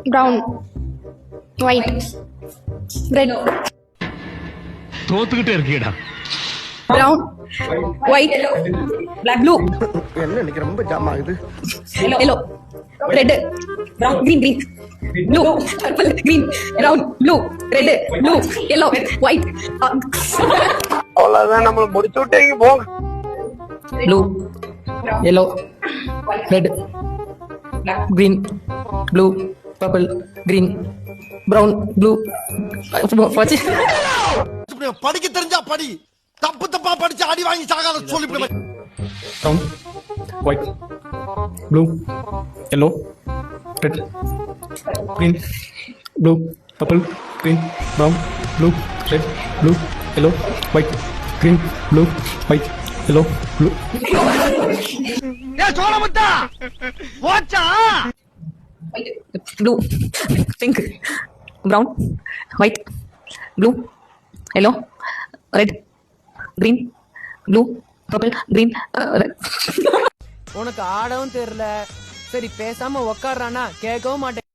brown, white, red, தோத்துக்கிட்டே இருக்கீடா. brown, white, black, blue, என்ன இன்னைக்கு ரொம்ப ஜாம் ஆகுது. yellow, red, brown, green, blue, purple, green, brown, blue, red, blue, yellow, white, அவ்வளவுதான் நம்மள முடிச்சு விட்டீங்க போங்க. blue, yellow, red, green, blue, purple, green, brown, blue. படிக்க தெரிஞ்சா படி, தப்பு தப்பா படிச்சு அடி வாங்கி சாகாத சொல்லிவிடுவேன். Brown, white, blue, yellow, red, green, blue, purple, green, brown, blue, red, blue, yellow, white, green, blue, white, yellow, blue. ஏ சோழமுத்தா போச்சா. Blue, pink, brown, white, blue, yellow, red, green, blue, purple, green, red. உனக்கு ஆடவும் தெரியல, சரி பேசாம உக்காடுறானா கேட்கவும் மாட்டேன்.